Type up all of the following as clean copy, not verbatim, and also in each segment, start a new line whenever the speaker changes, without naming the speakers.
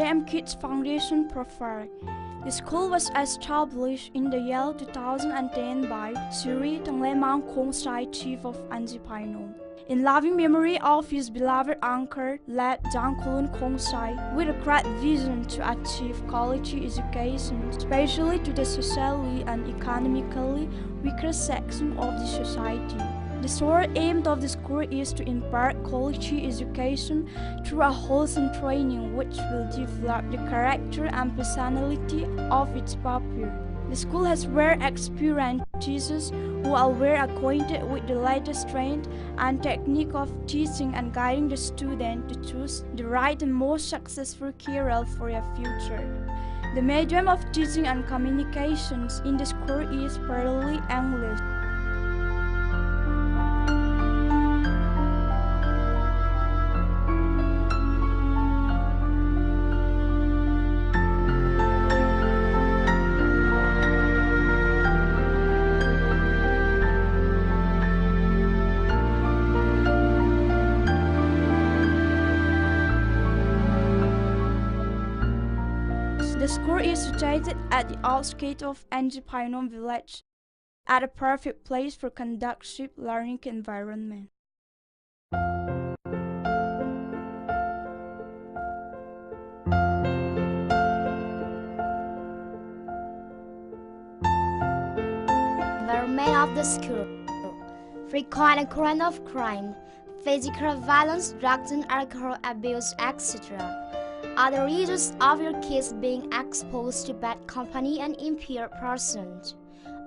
JM Kids Foundation profile. The school was established in the year 2010 by Siri Tanglemang Kongsai, Chief of ng.phainom, in loving memory of his beloved uncle, late Jangkulun Kongsai, with a great vision to achieve quality education, especially to the socially and economically weaker section of the society. The sole aim of the school is to impart quality education through a wholesome training which will develop the character and personality of its pupil. The school has very experienced teachers who are well acquainted with the latest trend and technique of teaching and guiding the student to choose the right and most successful career for their future. The medium of teaching and communications in the school is primarily English. The school is situated at the outskirts of ng.phainom village, at a perfect place for conducive learning environment.
Environment of the school: frequent occurrence of crime, physical violence, drugs and alcohol abuse, etc. Other results of your kids being exposed to bad company and impaired persons.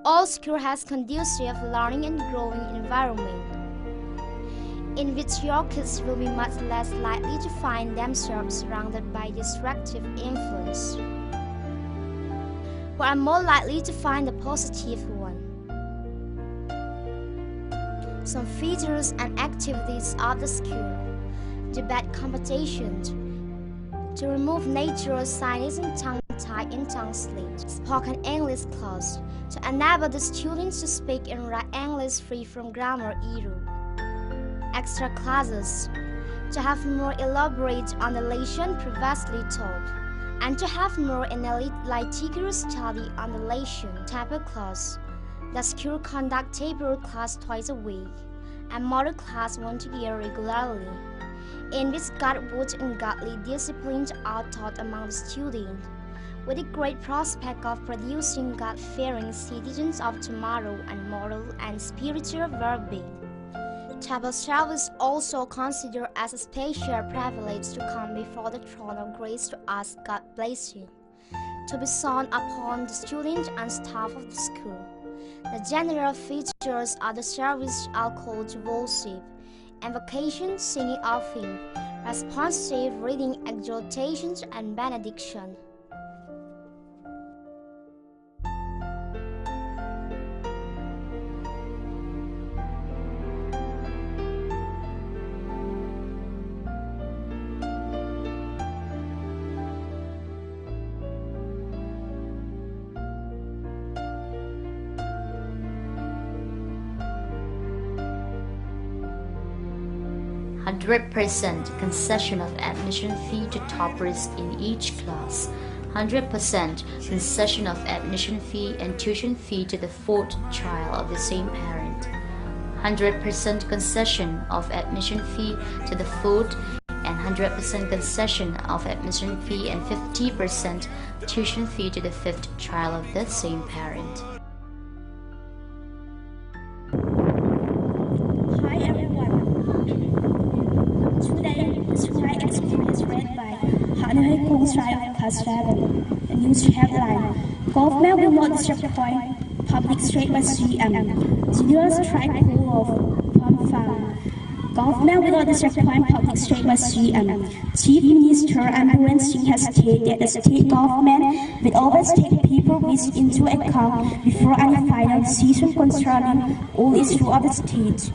All school has conducive learning and growing environment, in which your kids will be much less likely to find themselves surrounded by destructive influence, but are more likely to find the positive one. Some features and activities of the school: debate competitions, to remove natural science and tongue-tied in tongue slate, spoken English class, to enable the students to speak and write English free from grammar error. Extra classes, to have more elaborate on the lesson previously taught, and to have more analytical study on the lesson. Table class, the school conduct table class twice a week, and model class once a year regularly, in which Godwood and godly disciplines are taught among the students, with a great prospect of producing God-fearing citizens of tomorrow and moral and spiritual well-being. Table service also considered as a special privilege to come before the throne of grace to ask God's blessing, to be shown upon the students and staff of the school. The general features of the service are called worship, invocation, singing of hymn, responsive reading, exhortations, and benediction.
%, concession of admission fee to toppers in each class. 100% concession of admission fee and tuition fee to the fourth child of the same parent. 100% concession of admission fee to the fourth and 100% concession of admission fee and 50% tuition fee to the fifth child of the same parent.
Hi everyone. Today, the school experience read by ng.phainom Kongsai of Class 7. The news headline: Government will not disappoint public straight by CM. Senior strike pool of Pumfang. Government will not disappoint public straight by CM. Chief Minister Ambulan Singh has stated that the state government will always take people risk into account before any final decision concerning all issues of the state.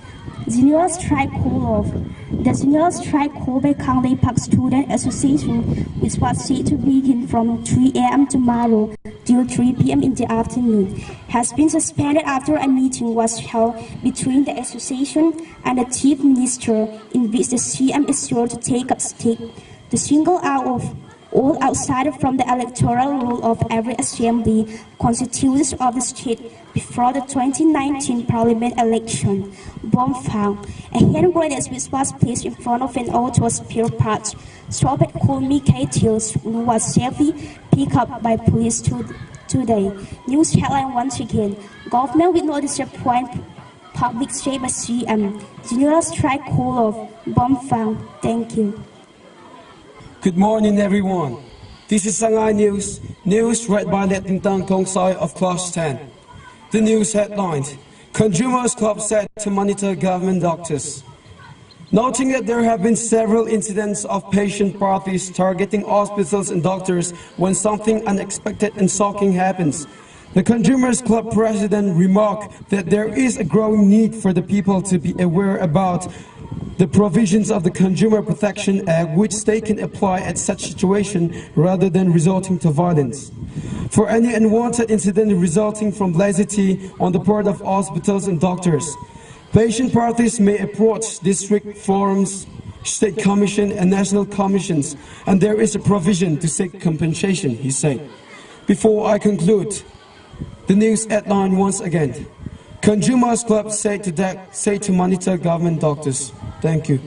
Senior strike call off. The senior strike called by Kanglei Park Student Association, which was set to begin from 3 a.m. tomorrow till 3 p.m. in the afternoon, has been suspended after a meeting was held between the association and the chief minister, in which the CM is sure to take up stake to single out of All outside from the electoral rule of every assembly constituents of the state before the 2019 parliament election. Bomb found. A hand grenade which was placed in front of an auto spare part. Robert communicators who was safely picked up by police today. News headline once again. Government will not disappoint public state by CM. General strike call off. Bomb found. Thank you.
Good morning, everyone. This is Shanghai News. News read by ng.phainom of Class 10. The news headlines. Consumers Club set to monitor government doctors. Noting that there have been several incidents of patient parties targeting hospitals and doctors when something unexpected and shocking happens, the Consumers Club president remarked that there is a growing need for the people to be aware about the provisions of the Consumer Protection Act which they can apply at such situation rather than resorting to violence. For any unwanted incident resulting from laxity on the part of hospitals and doctors, patient parties may approach district forums, state commission and national commissions, and there is a provision to seek compensation, he said. Before I conclude, the news headline once again. Consumers Club say to monitor government doctors. Thank you.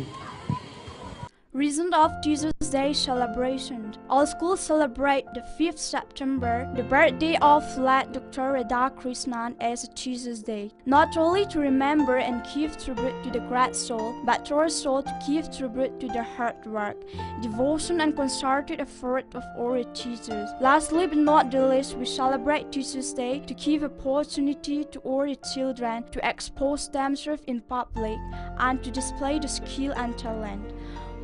Reason of Jesus Day celebration. All schools celebrate the 5th September, the birthday of late Dr. Radhakrishnan, as Jesus Day. Not only to remember and give tribute to the great soul, but also to give tribute to the hard work, devotion and concerted effort of our teachers. Lastly but not the least, we celebrate Jesus Day to give opportunity to our children to expose themselves in public and to display the skill and talent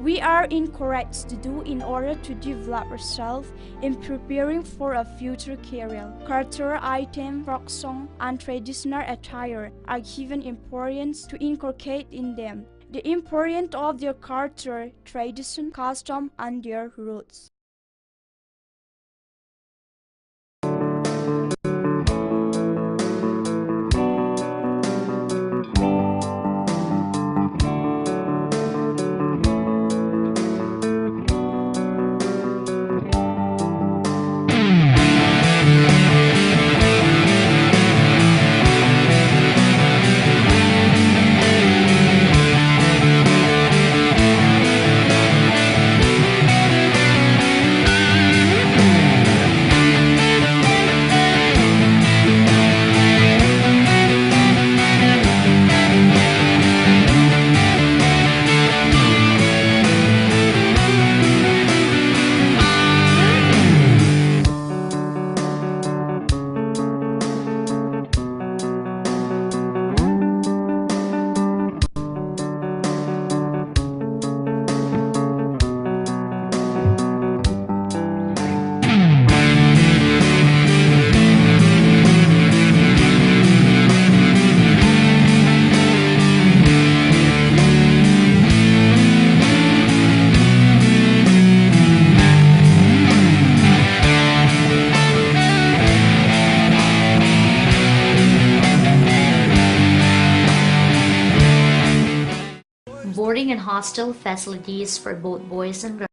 we are encouraged to do in order to develop ourselves in preparing for a future career. Cultural items, folk song, and traditional attire are given importance to inculcate in them the importance of their culture, tradition, custom, and their roots.
Boarding and hostel facilities for both boys and girls